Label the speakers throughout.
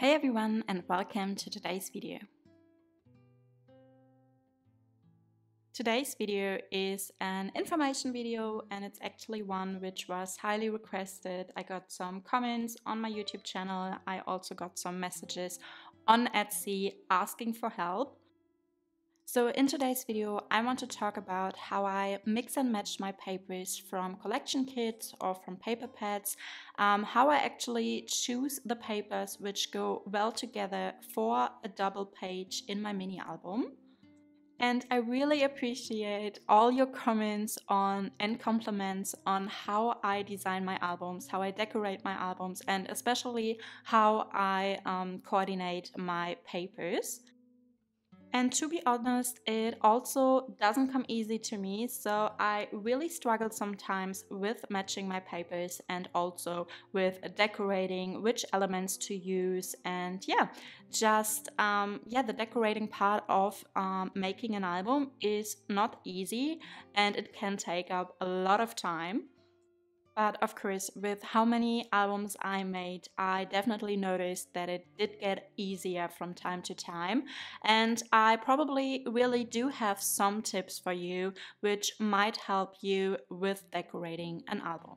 Speaker 1: Hey everyone, and welcome to today's video. Today's video is an information video, and it's actually one which was highly requested. I got some comments on my YouTube channel. I also got some messages on Etsy asking for help. So in today's video, I want to talk about how I mix and match my papers from collection kits or from paper pads, how I actually choose the papers which go well together for a double page in my mini album. And I really appreciate all your comments on and compliments on how I design my albums, how I decorate my albums, and especially how I coordinate my papers. And to be honest, it also doesn't come easy to me, so I really struggle sometimes with matching my papers and also with decorating which elements to use. And the decorating part of making an album is not easy, and it can take up a lot of time. But of course, with how many albums I made, I definitely noticed that it did get easier from time to time. And I probably really do have some tips for you which might help you with decorating an album.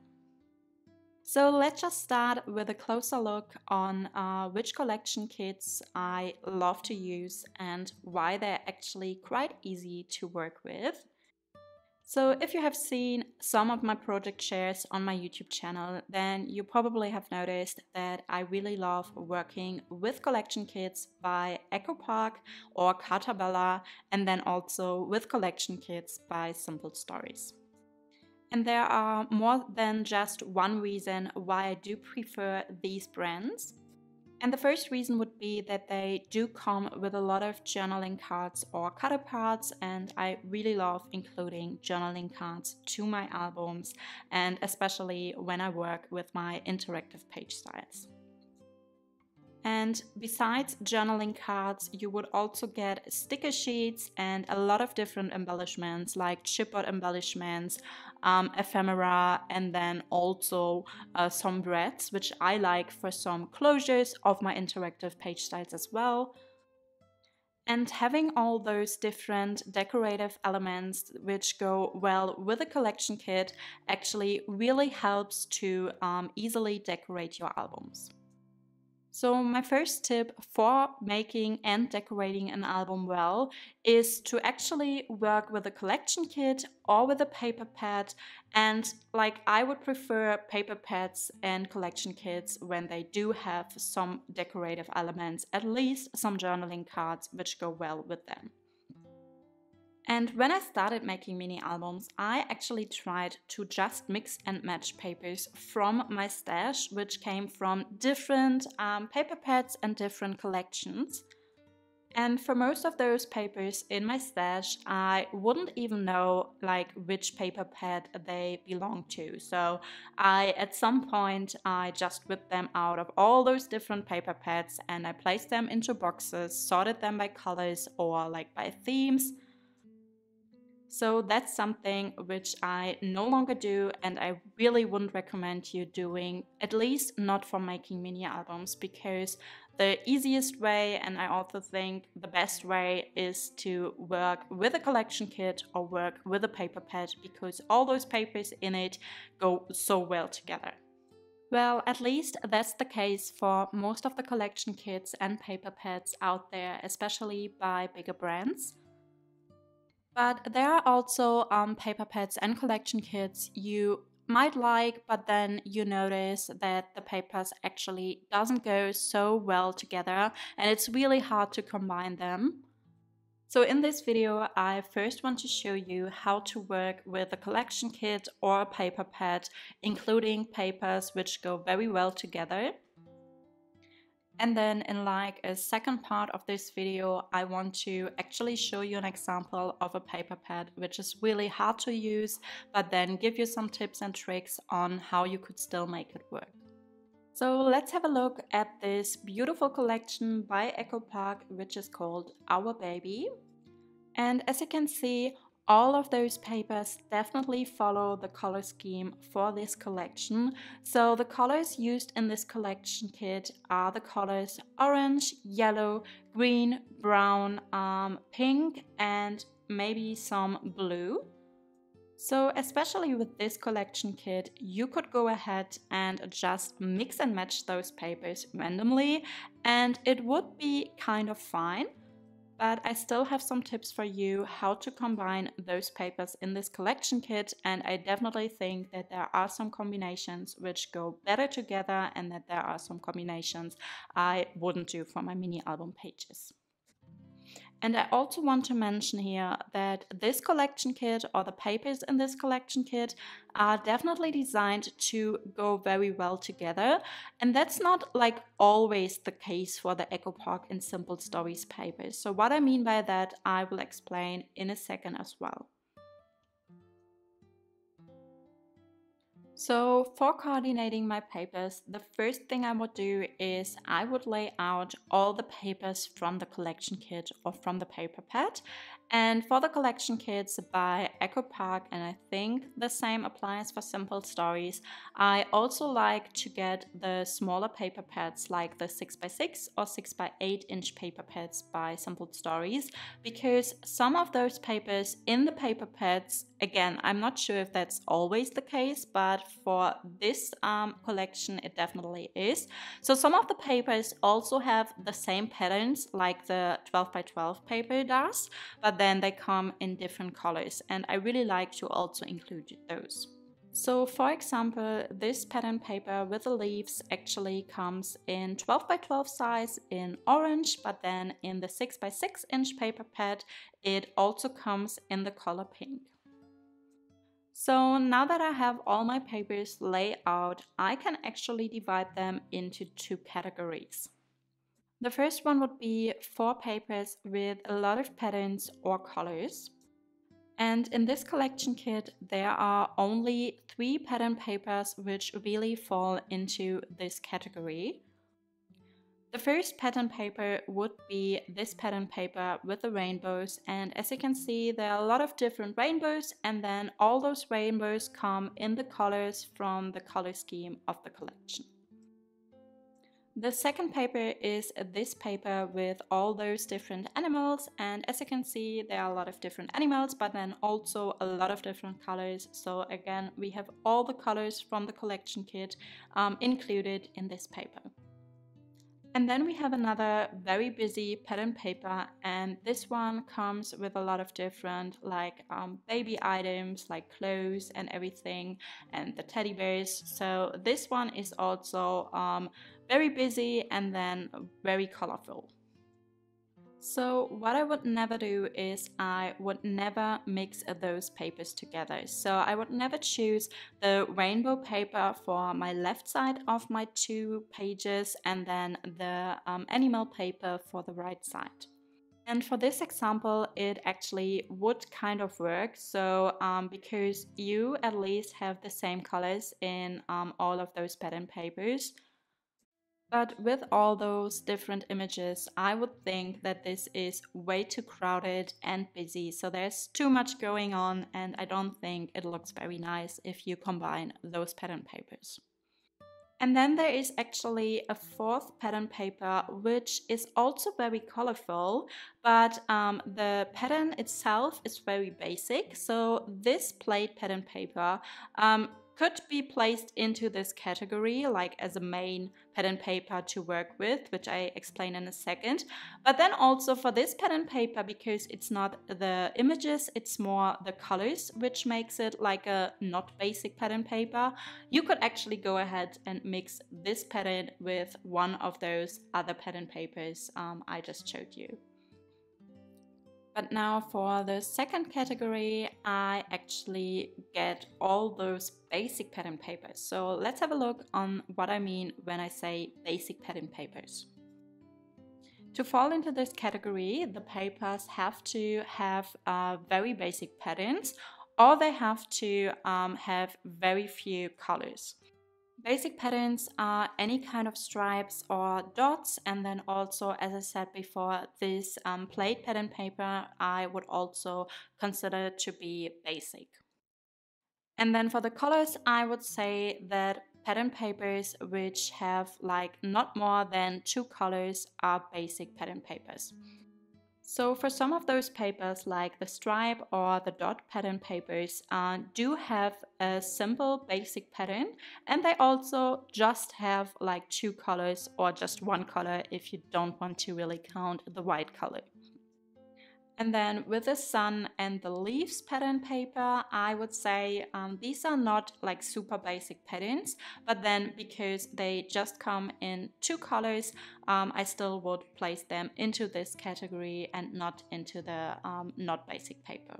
Speaker 1: So let's just start with a closer look on which collection kits I love to use and why they're actually quite easy to work with. So if you have seen some of my project shares on my YouTube channel, then you probably have noticed that I really love working with collection kits by EcoPark or Cartabella, and then also with collection kits by Simple Stories. And there are more than just one reason why I do prefer these brands. And the first reason would be that they do come with a lot of journaling cards or cutter parts, and I really love including journaling cards to my albums, and especially when I work with my interactive page styles. And besides journaling cards, you would also get sticker sheets and a lot of different embellishments like chipboard embellishments, ephemera, and then also some breads, which I like for some closures of my interactive page styles as well. And having all those different decorative elements which go well with a collection kit actually really helps to easily decorate your albums. So my first tip for making and decorating an album well is to actually work with a collection kit or with a paper pad. And I would prefer paper pads and collection kits when they do have some decorative elements, at least some journaling cards which go well with them. And when I started making mini albums, I actually tried to just mix and match papers from my stash, which came from different paper pads and different collections. And for most of those papers in my stash, I wouldn't even know which paper pad they belong to. So at some point, I just whipped them out of all those different paper pads and I placed them into boxes, sorted them by colors or by themes. So that's something which I no longer do, and I really wouldn't recommend you doing, at least not for making mini albums, because the easiest way, and I also think the best way, is to work with a collection kit or work with a paper pad, because all those papers in it go so well together. Well, at least that's the case for most of the collection kits and paper pads out there, especially by bigger brands. But there are also paper pads and collection kits you might like, but then you notice that the papers actually doesn't go so well together and it's really hard to combine them. So in this video, I first want to show you how to work with a collection kit or a paper pad, including papers which go very well together. And then in a second part of this video, I want to actually show you an example of a paper pad which is really hard to use, but then give you some tips and tricks on how you could still make it work. So let's have a look at this beautiful collection by EcoPark, which is called Our Baby. And as you can see, all of those papers definitely follow the color scheme for this collection. So the colors used in this collection kit are the colors orange, yellow, green, brown, pink, and maybe some blue. So especially with this collection kit, you could go ahead and just mix and match those papers randomly, and it would be kind of fine. But I still have some tips for you how to combine those papers in this collection kit, and I definitely think that there are some combinations which go better together and that there are some combinations I wouldn't do for my mini album pages. And I also want to mention here that this collection kit, or the papers in this collection kit, are definitely designed to go very well together. And that's not like always the case for the Echo Park and Simple Stories papers. So what I mean by that, I will explain in a second as well. So for coordinating my papers, the first thing I would do is I would lay out all the papers from the collection kit or from the paper pad. And for the collection kits by Echo Park, and I think the same applies for Simple Stories, I also like to get the smaller paper pads like the 6x6 or 6x8 inch paper pads by Simple Stories, because some of those papers in the paper pads, again, I'm not sure if that's always the case, but for this collection it definitely is. So some of the papers also have the same patterns like the 12x12 paper does, but then they come in different colors, and I really like to also include those. So for example, this pattern paper with the leaves actually comes in 12x12 size in orange, but then in the 6x6 inch paper pad it also comes in the color pink. So now that I have all my papers laid out, I can actually divide them into two categories. The first one would be for papers with a lot of patterns or colors. And in this collection kit, there are only 3 pattern papers which really fall into this category. The first pattern paper would be this pattern paper with the rainbows, and as you can see there are a lot of different rainbows, and then all those rainbows come in the colors from the color scheme of the collection. The second paper is this paper with all those different animals, and as you can see there are a lot of different animals, but then also a lot of different colors. So again, we have all the colors from the collection kit included in this paper. And then we have another very busy pattern paper, and this one comes with a lot of different like baby items like clothes and everything, and the teddy bears. So this one is also very busy and then very colorful. So what I would never do is I would never mix those papers together. So I would never choose the rainbow paper for my left side of my 2 pages and then the animal paper for the right side. And for this example, it actually would kind of work. So because you at least have the same colors in all of those pattern papers. But with all those different images, I would think that this is way too crowded and busy. So there's too much going on, and I don't think it looks very nice if you combine those pattern papers. And then there is actually a 4th pattern paper, which is also very colorful, but the pattern itself is very basic. So this plate pattern paper could be placed into this category like as a main pattern paper to work with, which I explain in a second. But then also for this pattern paper, because it's not the images, it's more the colors, which makes it like a not basic pattern paper, you could actually go ahead and mix this pattern with one of those other pattern papers I just showed you. But now for the second category, I actually get all those basic pattern papers. So let's have a look on what I mean when I say basic pattern papers. To fall into this category, the papers have to have very basic patterns, or they have to have very few colors. Basic patterns are any kind of stripes or dots, and then also, as I said before, this plate pattern paper I would also consider to be basic. And then for the colors, I would say that pattern papers which have like not more than 2 colors are basic pattern papers. So for some of those papers like the stripe or the dot pattern papers do have a simple basic pattern, and they also just have like 2 colors or just 1 color if you don't want to really count the white color. And then with the sun and the leaves pattern paper, I would say these are not like super basic patterns, but then because they just come in 2 colors, I still would place them into this category and not into the not basic paper.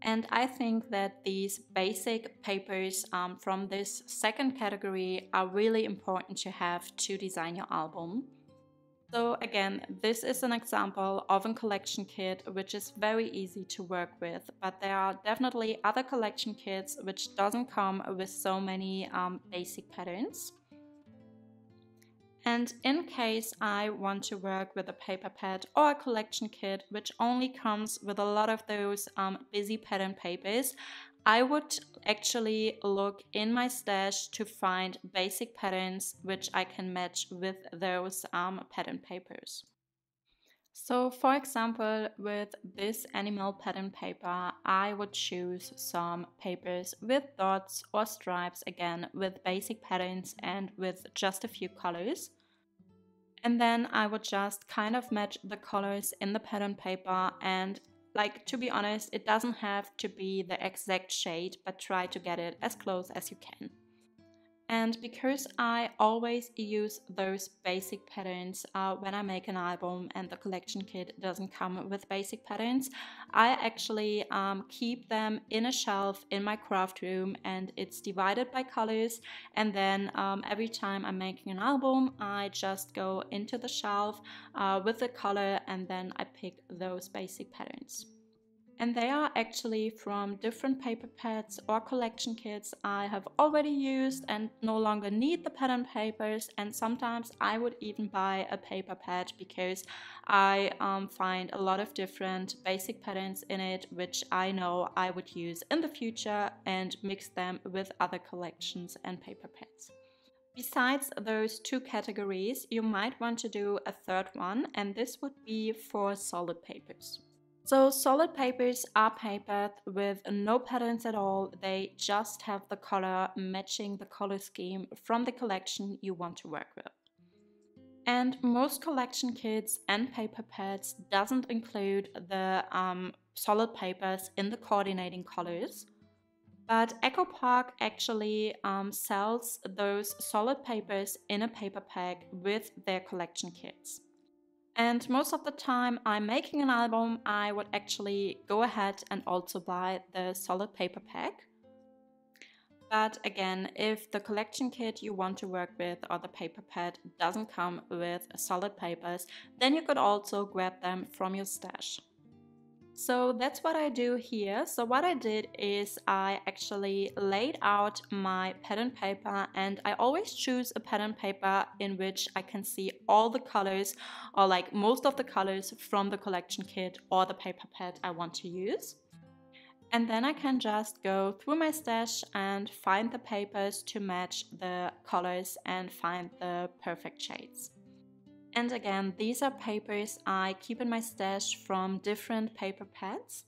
Speaker 1: And I think that these basic papers from this second category are really important to have to design your album. So again, this is an example of a collection kit which is very easy to work with, but there are definitely other collection kits which doesn't come with so many basic patterns. And in case I want to work with a paper pad or a collection kit which only comes with a lot of those busy pattern papers, I would actually look in my stash to find basic patterns which I can match with those pattern papers. So for example, with this animal pattern paper, I would choose some papers with dots or stripes, again with basic patterns and with just a few colors. And then I would just kind of match the colors in the pattern paper, and like, to be honest, it doesn't have to be the exact shade, but try to get it as close as you can. And because I always use those basic patterns when I make an album and the collection kit doesn't come with basic patterns, I actually keep them in a shelf in my craft room, and it's divided by colors. And then every time I'm making an album, I just go into the shelf with the color, and then I pick those basic patterns. And they are actually from different paper pads or collection kits I have already used and no longer need the pattern papers. And sometimes I would even buy a paper pad because I find a lot of different basic patterns in it which I know I would use in the future, and mix them with other collections and paper pads. Besides those 2 categories, you might want to do a third one, and this would be for solid papers. So solid papers are papered with no patterns at all. They just have the color matching the color scheme from the collection you want to work with. And most collection kits and paper pads doesn't include the solid papers in the coordinating colors. But EcoPark actually sells those solid papers in a paper pack with their collection kits. And most of the time I'm making an album, I would actually go ahead and also buy the solid paper pack. But again, if the collection kit you want to work with or the paper pad doesn't come with solid papers, then you could also grab them from your stash. So that's what I do here. So what I did is I actually laid out my pattern paper, and I always choose a pattern paper in which I can see all the colors, or like most of the colors from the collection kit or the paper pad I want to use. And then I can just go through my stash and find the papers to match the colors and find the perfect shades. And again, these are papers I keep in my stash from different paper pads.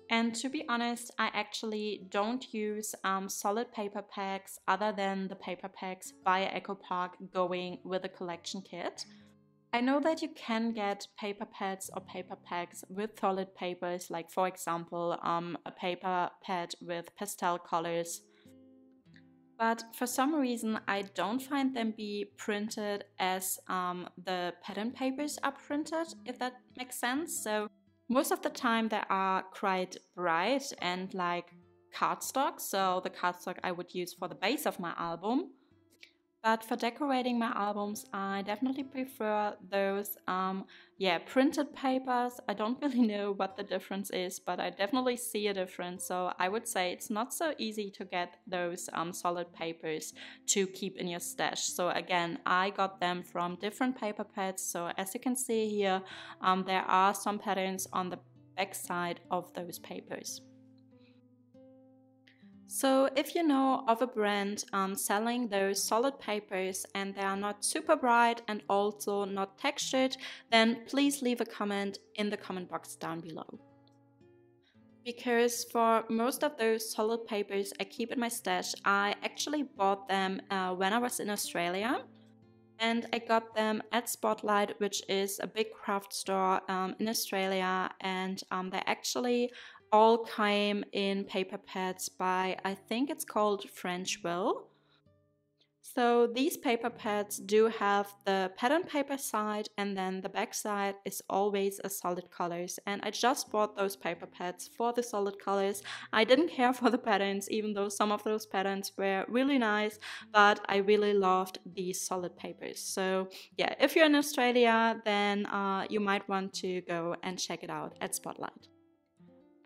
Speaker 1: And to be honest, I actually don't use solid paper packs other than the paper packs by EcoPark going with a collection kit. I know that you can get paper pads or paper packs with solid papers, like for example, a paper pad with pastel colors. But for some reason, I don't find them be printed as the pattern papers are printed, if that makes sense. So most of the time they are quite bright and like cardstock, so the cardstock I would use for the base of my album. But for decorating my albums, I definitely prefer those, printed papers. I don't really know what the difference is, but I definitely see a difference. So I would say it's not so easy to get those solid papers to keep in your stash. So again, I got them from different paper pads. So as you can see here, there are some patterns on the back side of those papers. So if you know of a brand selling those solid papers and they are not super bright and also not textured, then please leave a comment in the comment box down below. Because for most of those solid papers I keep in my stash, I actually bought them when I was in Australia. And I got them at Spotlight, which is a big craft store in Australia. And they actually all came in paper pads by, I think it's called French Will. So these paper pads do have the pattern paper side, and then the back side is always a solid colors. And I just bought those paper pads for the solid colors. I didn't care for the patterns, even though some of those patterns were really nice, but I really loved these solid papers. So yeah, if you're in Australia, then you might want to go and check it out at Spotlight.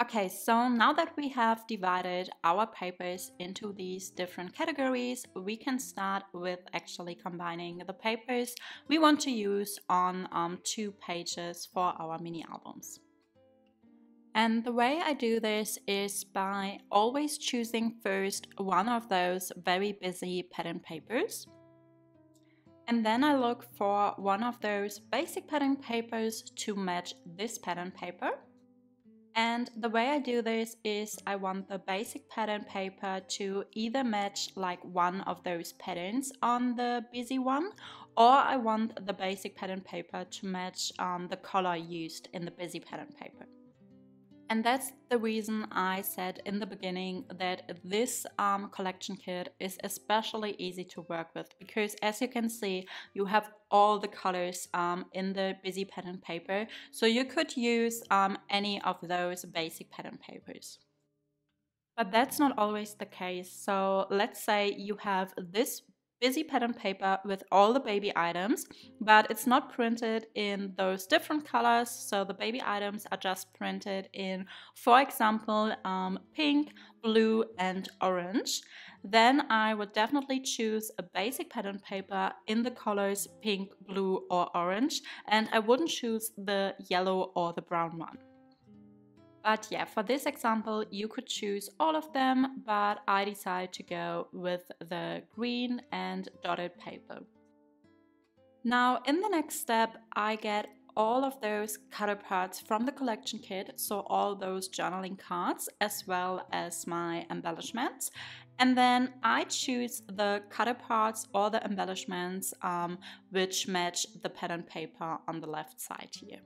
Speaker 1: Okay, so now that we have divided our papers into these different categories, we can start with actually combining the papers we want to use on 2 pages for our mini albums. And the way I do this is by always choosing first one of those very busy pattern papers. And then I look for one of those basic pattern papers to match this pattern paper. And the way I do this is I want the basic pattern paper to either match like one of those patterns on the busy one, or I want the basic pattern paper to match the color used in the busy pattern paper. And that's the reason I said in the beginning that this collection kit is especially easy to work with, because as you can see, you have all the colors in the busy pattern paper. So you could use any of those basic pattern papers. But that's not always the case. So let's say you have this busy pattern paper with all the baby items, but it's not printed in those different colors. So the baby items are just printed in, for example, pink, blue, and orange. Then I would definitely choose a basic pattern paper in the colors pink, blue, or orange, and I wouldn't choose the yellow or the brown one. But yeah, for this example, you could choose all of them, but I decided to go with the green and dotted paper. Now, in the next step, I get all of those cutter parts from the collection kit, so all those journaling cards, as well as my embellishments. And then I choose the cutter parts or the embellishments which match the pattern paper on the left side here.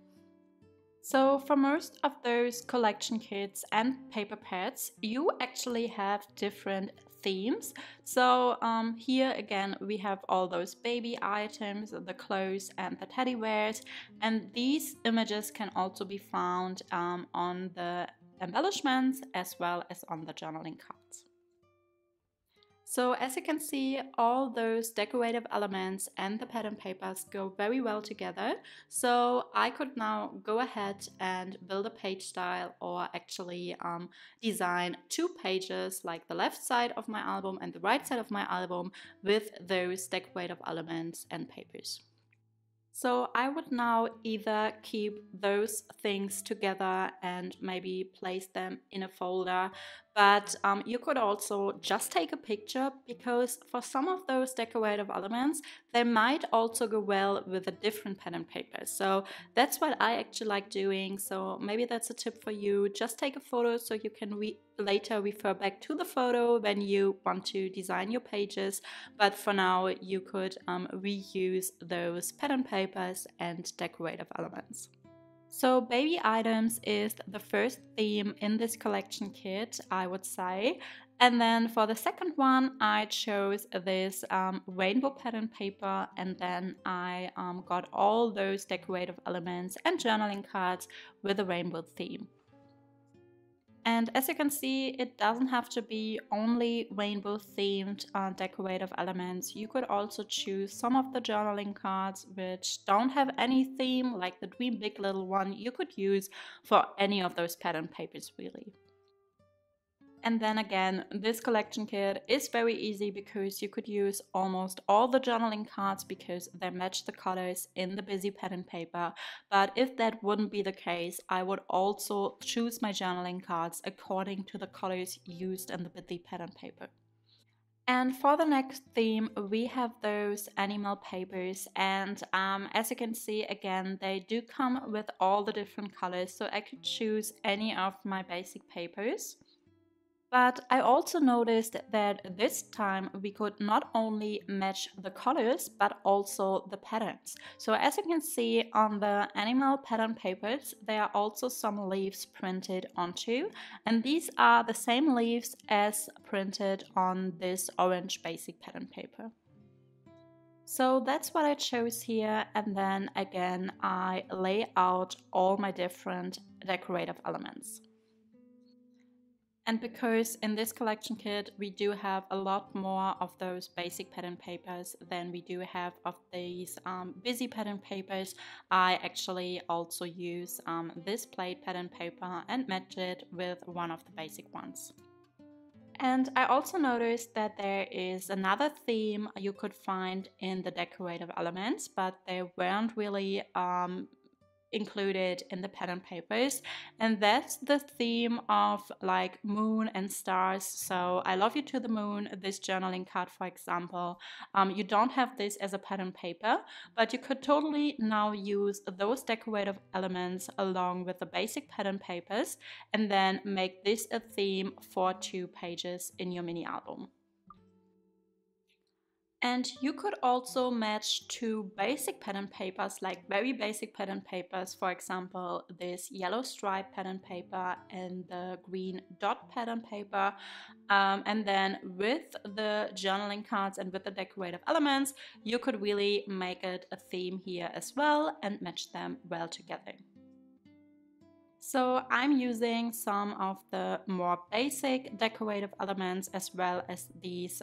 Speaker 1: So for most of those collection kits and paper pads, you actually have different themes. So here again, we have all those baby items, the clothes and the teddy bears. And these images can also be found on the embellishments as well as on the journaling cards. So as you can see, all those decorative elements and the pattern papers go very well together. So I could now go ahead and build a page style, or actually design 2 pages, like the left side of my album and the right side of my album, with those decorative elements and papers. So I would now either keep those things together and maybe place them in a folder, but you could also just take a picture, because for some of those decorative elements, they might also go well with a different pattern paper. So that's what I actually like doing. So maybe that's a tip for you. Just take a photo so you can later refer back to the photo when you want to design your pages. But for now, you could reuse those pattern papers and decorative elements. So baby items is the first theme in this collection kit, I would say. And then for the second one, I chose this rainbow pattern paper, and then I got all those decorative elements and journaling cards with a rainbow theme. And as you can see, it doesn't have to be only rainbow themed decorative elements. You could also choose some of the journaling cards which don't have any theme, like the Dream Big Little one you could use for any of those pattern papers really. And then again, this collection kit is very easy because you could use almost all the journaling cards because they match the colors in the busy pattern paper. But if that wouldn't be the case, I would also choose my journaling cards according to the colors used in the busy pattern paper. And for the next theme, we have those animal papers. And as you can see, again, they do come with all the different colors. So I could choose any of my basic papers. But I also noticed that this time we could not only match the colors, but also the patterns. So as you can see on the animal pattern papers, there are also some leaves printed onto, and these are the same leaves as printed on this orange basic pattern paper. So that's what I chose here, and then again I lay out all my different decorative elements. And because in this collection kit we do have a lot more of those basic pattern papers than we do have of these busy pattern papers, I actually also use this plate pattern paper and match it with one of the basic ones. And I also noticed that there is another theme you could find in the decorative elements, but they weren't really included in the pattern papers, and that's the theme of like moon and stars. So I Love You to the Moon, this journaling card for example, you don't have this as a pattern paper, but you could totally now use those decorative elements along with the basic pattern papers and then make this a theme for 2 pages in your mini album. And you could also match 2 basic pattern papers, like very basic pattern papers, for example, this yellow stripe pattern paper and the green dot pattern paper. And then with the journaling cards and with the decorative elements, you could really make it a theme here as well and match them well together. So I'm using some of the more basic decorative elements as well as these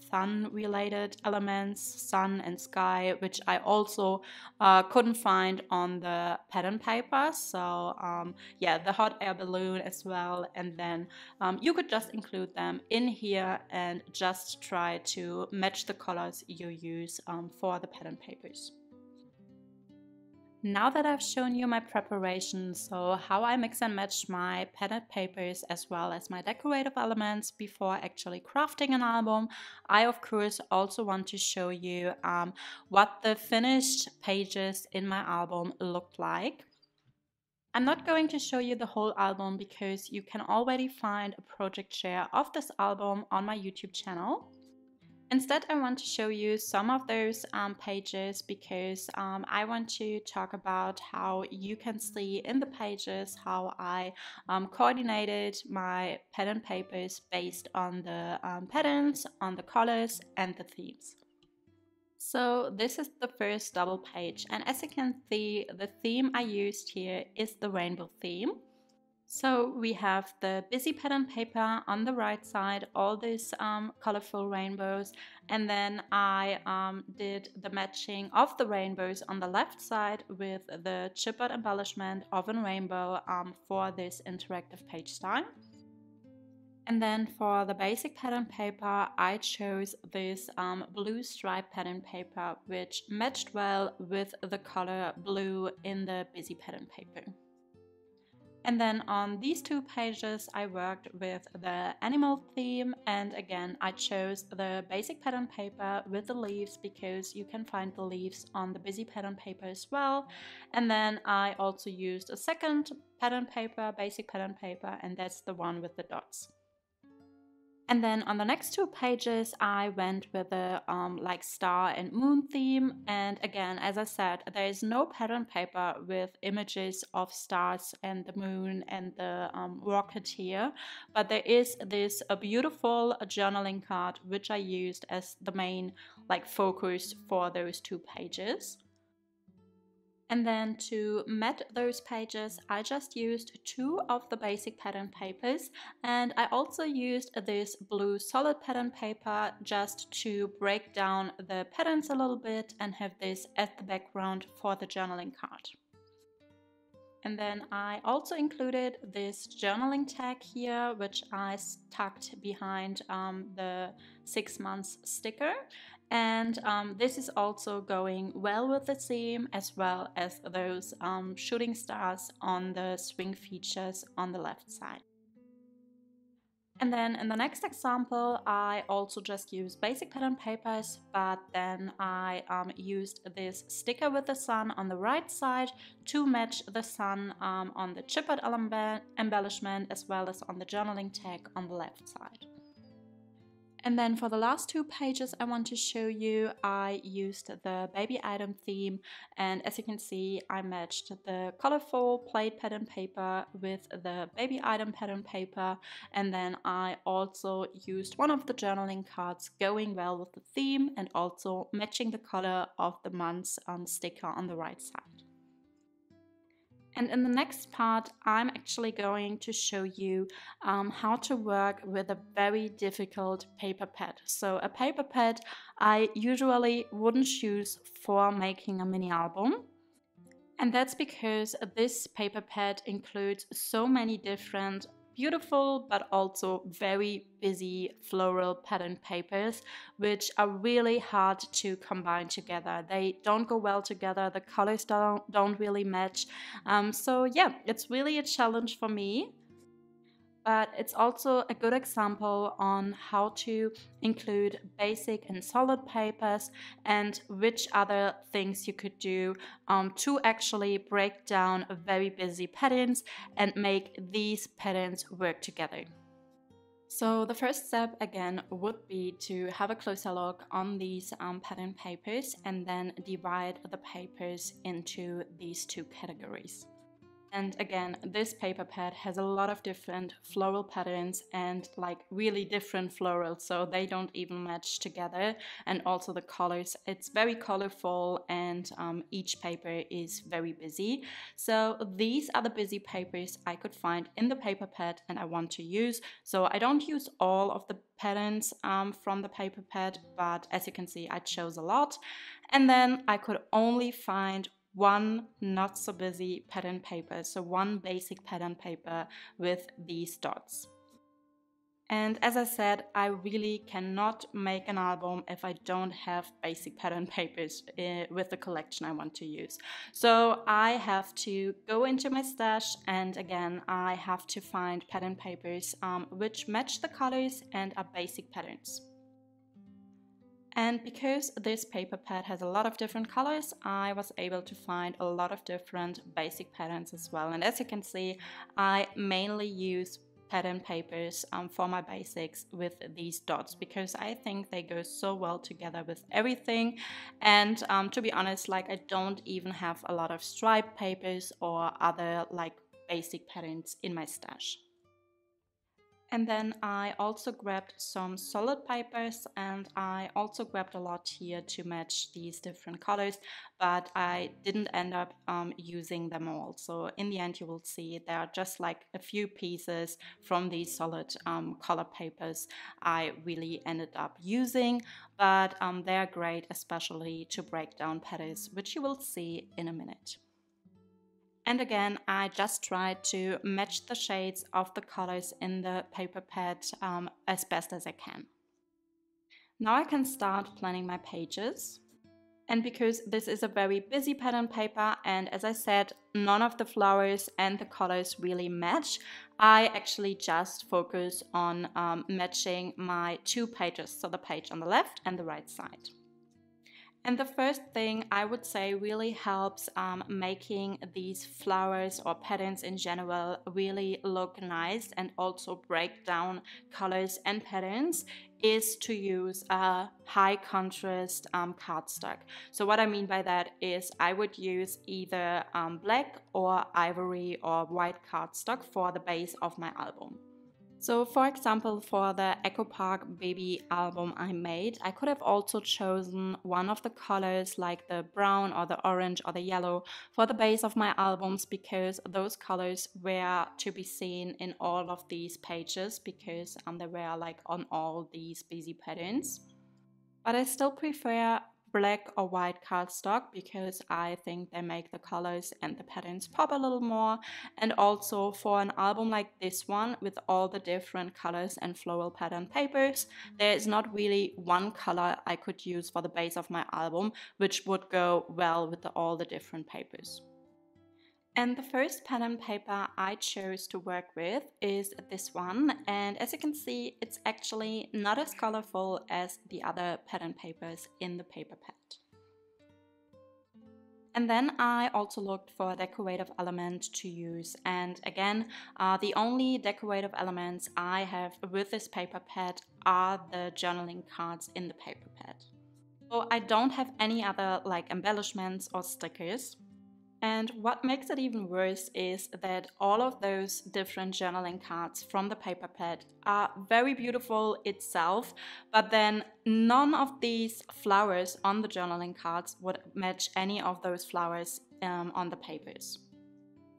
Speaker 1: sun related elements, sun and sky, which I also couldn't find on the pattern paper. So yeah, the hot air balloon as well. And then you could just include them in here and just try to match the colors you use for the pattern papers. Now that I've shown you my preparation, so how I mix and match my pattern papers as well as my decorative elements before actually crafting an album, I of course also want to show you what the finished pages in my album looked like. I'm not going to show you the whole album because you can already find a project share of this album on my YouTube channel. Instead, I want to show you some of those pages because I want to talk about how you can see in the pages how I coordinated my pattern papers based on the patterns, on the colors, and the themes. So this is the first double page, and as you can see, the theme I used here is the rainbow theme. So we have the busy pattern paper on the right side, all these colorful rainbows, and then I did the matching of the rainbows on the left side with the chipboard embellishment of a rainbow for this interactive page style. And then for the basic pattern paper, I chose this blue stripe pattern paper, which matched well with the color blue in the busy pattern paper. And then on these 2 pages I worked with the animal theme, and again I chose the basic pattern paper with the leaves because you can find the leaves on the busy pattern paper as well. And then I also used a second pattern paper, basic pattern paper, and that's the one with the dots. And then on the next 2 pages, I went with the like star and moon theme. And again, as I said, there is no pattern paper with images of stars and the moon and the rocket here. But there is this beautiful journaling card, which I used as the main like focus for those 2 pages. And then to mat those pages, I just used 2 of the basic pattern papers, and I also used this blue solid pattern paper just to break down the patterns a little bit and have this as the background for the journaling card. And then I also included this journaling tag here, which I tucked behind the 6 months sticker. And this is also going well with the theme, as well as those shooting stars on the swing features on the left side. And then in the next example, I also just used basic pattern papers, but then I used this sticker with the sun on the right side to match the sun on the chipboard embellishment, as well as on the journaling tag on the left side. And then for the last 2 pages I want to show you, I used the baby item theme, and as you can see I matched the colorful plaid pattern paper with the baby item pattern paper, and then I also used one of the journaling cards going well with the theme and also matching the color of the month's sticker on the right side. And in the next part, I'm actually going to show you how to work with a very difficult paper pad. So a paper pad I usually wouldn't choose for making a mini album. And that's because this paper pad includes so many different beautiful but also very busy floral pattern papers, which are really hard to combine together. They don't go well together, the colors don't really match. So yeah, it's really a challenge for me. But it's also a good example on how to include basic and solid papers and which other things you could do to actually break down very busy patterns and make these patterns work together. So the first step again would be to have a closer look on these pattern papers and then divide the papers into these 2 categories. And again, this paper pad has a lot of different floral patterns and like really different florals, so they don't even match together. And also the colors, it's very colorful, and each paper is very busy. So these are the busy papers I could find in the paper pad and I want to use. So I don't use all of the patterns from the paper pad, but as you can see, I chose a lot. And then I could only find one not so busy pattern paper, so one basic pattern paper with these dots. And as I said, I really cannot make an album if I don't have basic pattern papers with the collection I want to use. So I have to go into my stash, and again I have to find pattern papers which match the colors and are basic patterns. And because this paper pad has a lot of different colors, I was able to find a lot of different basic patterns as well. And as you can see, I mainly use pattern papers for my basics with these dots because I think they go so well together with everything. And to be honest, like I don't even have a lot of stripe papers or other like basic patterns in my stash. And then I also grabbed some solid papers, and I also grabbed a lot here to match these different colors, but I didn't end up using them all. So in the end you will see there are just like a few pieces from these solid color papers I really ended up using, but they're great especially to break down patterns, which you will see in a minute. And again, I just tried to match the shades of the colors in the paper pad as best as I can. Now I can start planning my pages. And because this is a very busy pattern paper, and as I said, none of the flowers and the colors really match, I actually just focus on matching my 2 pages, so the page on the left and the right side. And the first thing I would say really helps making these flowers or patterns in general really look nice and also break down colors and patterns is to use a high contrast cardstock. So what I mean by that is I would use either black or ivory or white cardstock for the base of my album. So for example, for the Echo Park baby album I made, I could have also chosen one of the colors like the brown or the orange or the yellow for the base of my albums, because those colors were to be seen in all of these pages, because they were like on all these busy patterns. But I still prefer black or white cardstock because I think they make the colors and the patterns pop a little more. And also for an album like this one with all the different colors and floral pattern papers, there is not really one color I could use for the base of my album, which would go well with all the different papers. And the first pattern paper I chose to work with is this one, and as you can see, it's actually not as colorful as the other pattern papers in the paper pad. And then I also looked for a decorative element to use, and again, the only decorative elements I have with this paper pad are the journaling cards in the paper pad. So I don't have any other like embellishments or stickers. And what makes it even worse is that all of those different journaling cards from the paper pad are very beautiful itself, but then none of these flowers on the journaling cards would match any of those flowers on the papers.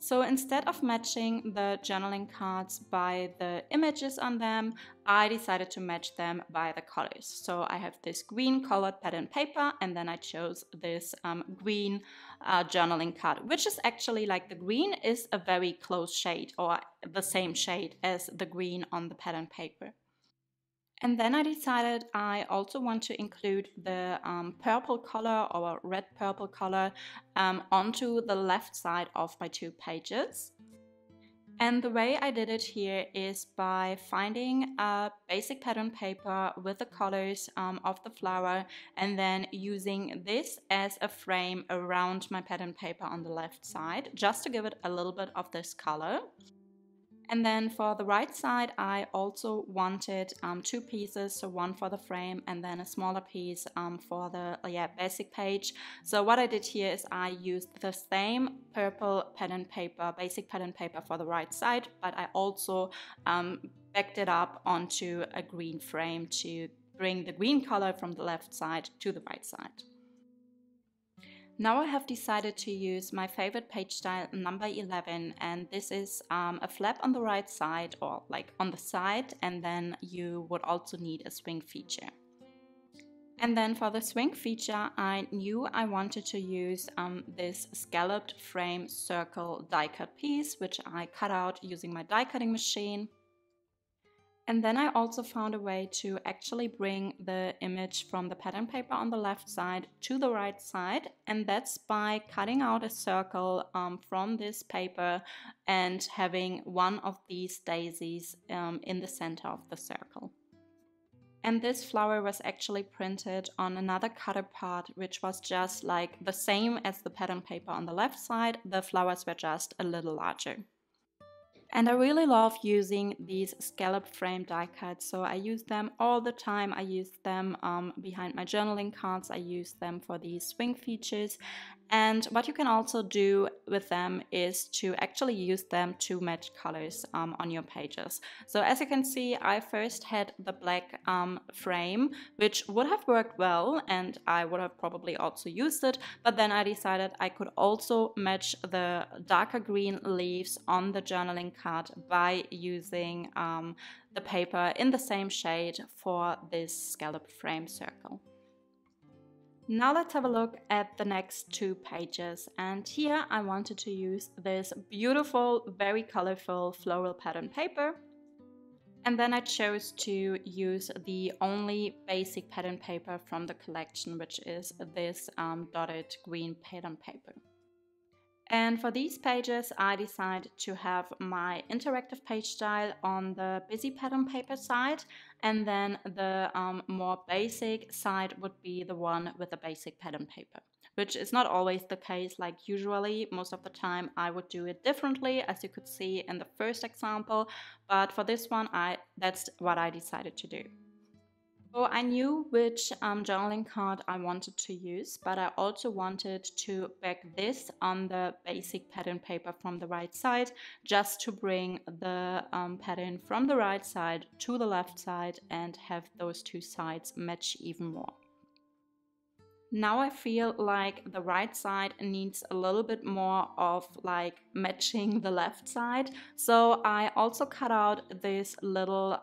Speaker 1: So instead of matching the journaling cards by the images on them, I decided to match them by the colors. So I have this green colored pattern paper, and then I chose this green journaling card, which is actually like the green is a very close shade, or the same shade as the green on the pattern paper. And then I decided I also want to include the purple color or red purple color onto the left side of my two pages. And the way I did it here is by finding a basic pattern paper with the colors of the flower, and then using this as a frame around my pattern paper on the left side, just to give it a little bit of this color. And then for the right side, I also wanted two pieces, so one for the frame and then a smaller piece for the basic page. So what I did here is I used the same purple pattern paper, basic pattern paper for the right side, but I also backed it up onto a green frame to bring the green color from the left side to the right side. Now I have decided to use my favorite page style number 11, and this is a flap on the right side, or like on the side, and then you would also need a swing feature. And then for the swing feature, I knew I wanted to use this scalloped frame circle die cut piece, which I cut out using my die cutting machine. And then I also found a way to actually bring the image from the pattern paper on the left side to the right side, and that's by cutting out a circle from this paper and having one of these daisies in the center of the circle. And this flower was actually printed on another cutter part, which was just like the same as the pattern paper on the left side. The flowers were just a little larger. And I really love using these scallop frame die cuts, so I use them all the time. I use them behind my journaling cards, I use them for these swing features. And what you can also do with them is to actually use them to match colors on your pages. So as you can see, I first had the black frame, which would have worked well, and I would have probably also used it, but then I decided I could also match the darker green leaves on the journaling card by using the paper in the same shade for this scallop frame circle. Now let's have a look at the next two pages, and here I wanted to use this beautiful, very colorful floral pattern paper, and then I chose to use the only basic pattern paper from the collection, which is this dotted green pattern paper. And for these pages, I decided to have my interactive page style on the busy pattern paper side, and then the more basic side would be the one with the basic pattern paper, which is not always the case. Like usually, most of the time, I would do it differently, as you could see in the first example, but for this one, that's what I decided to do. So I knew which journaling card I wanted to use, but I also wanted to back this on the basic pattern paper from the right side, just to bring the pattern from the right side to the left side and have those two sides match even more. Now I feel like the right side needs a little bit more of like matching the left side. So I also cut out this little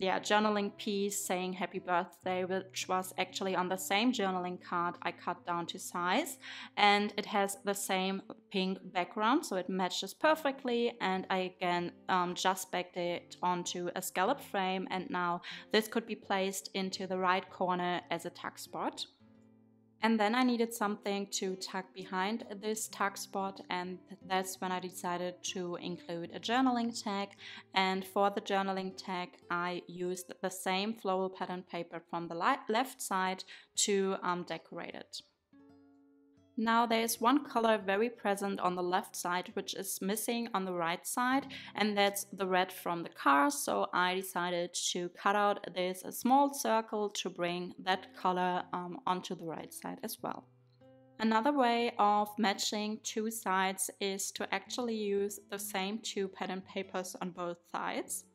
Speaker 1: journaling piece saying happy birthday, which was actually on the same journaling card I cut down to size, and it has the same pink background, so it matches perfectly. And I again just backed it onto a scallop frame, and now this could be placed into the right corner as a tuck spot. And then I needed something to tuck behind this tuck spot, and that's when I decided to include a journaling tag. And for the journaling tag, I used the same floral pattern paper from the left side to decorate it. Now there's one color very present on the left side which is missing on the right side, and that's the red from the car, so I decided to cut out this small circle to bring that color onto the right side as well. Another way of matching two sides is to actually use the same two pattern papers on both sides.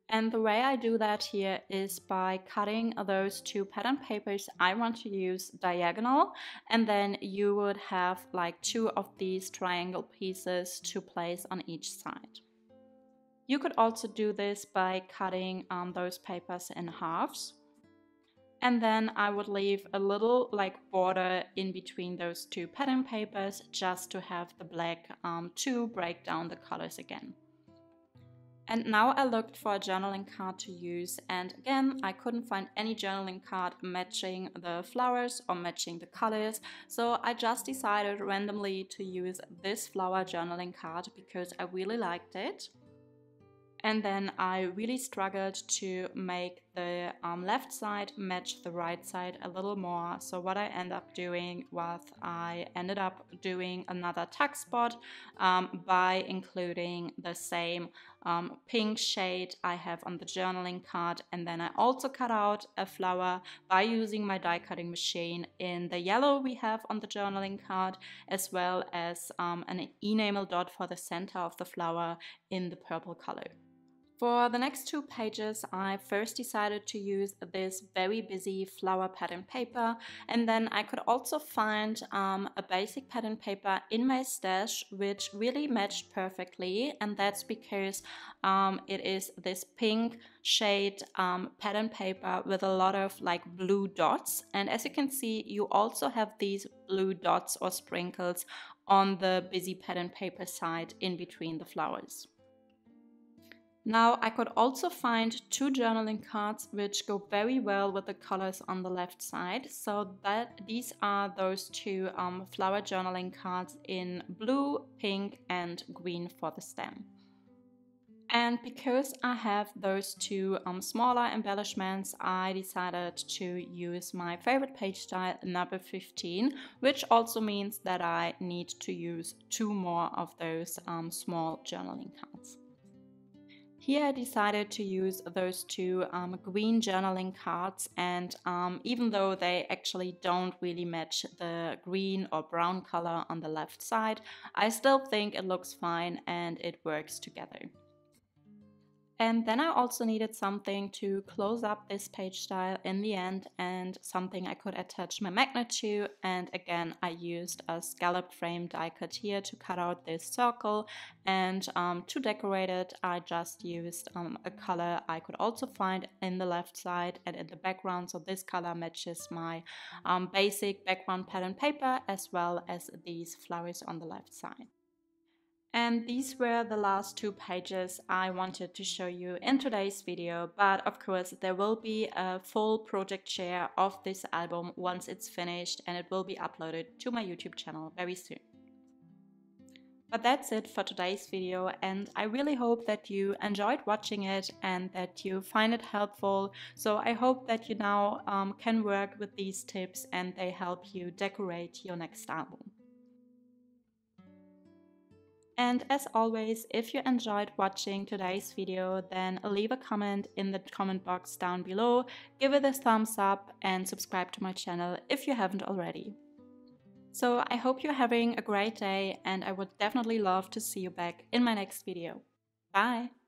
Speaker 1: And the way I do that here is by cutting those two pattern papers I want to use diagonal, and then you would have like two of these triangle pieces to place on each side. You could also do this by cutting those papers in halves. And then I would leave a little like border in between those two pattern papers just to have the black to break down the colors again. And now I looked for a journaling card to use, and again I couldn't find any journaling card matching the flowers or matching the colors, so I just decided randomly to use this flower journaling card because I really liked it. And then I really struggled to make the left side match the right side a little more. So what I ended up doing was I ended up doing another tuck spot by including the same pink shade I have on the journaling card. And then I also cut out a flower by using my die cutting machine in the yellow we have on the journaling card, as well as an enamel dot for the center of the flower in the purple color. For the next two pages, I first decided to use this very busy flower pattern paper, and then I could also find a basic pattern paper in my stash which really matched perfectly, and that's because it is this pink shade pattern paper with a lot of like blue dots, and as you can see you also have these blue dots or sprinkles on the busy pattern paper side in between the flowers. Now I could also find two journaling cards which go very well with the colors on the left side, so that these are those two flower journaling cards in blue, pink and green for the stem. And because I have those two smaller embellishments, I decided to use my favorite page style number 15, which also means that I need to use two more of those small journaling cards. Here I decided to use those two green journaling cards, and even though they actually don't really match the green or brown color on the left side, I still think it looks fine and it works together. And then I also needed something to close up this page style in the end, and something I could attach my magnet to, and again I used a scalloped frame die cut here to cut out this circle, and to decorate it I just used a color I could also find in the left side and in the background, so this color matches my basic background pattern paper as well as these flowers on the left side. And these were the last two pages I wanted to show you in today's video, but of course there will be a full project share of this album once it's finished, and it will be uploaded to my YouTube channel very soon. But that's it for today's video, and I really hope that you enjoyed watching it and that you find it helpful. So I hope that you now can work with these tips and they help you decorate your next album. And as always, if you enjoyed watching today's video, then leave a comment in the comment box down below, give it a thumbs up and subscribe to my channel if you haven't already. So I hope you're having a great day and I would definitely love to see you back in my next video. Bye!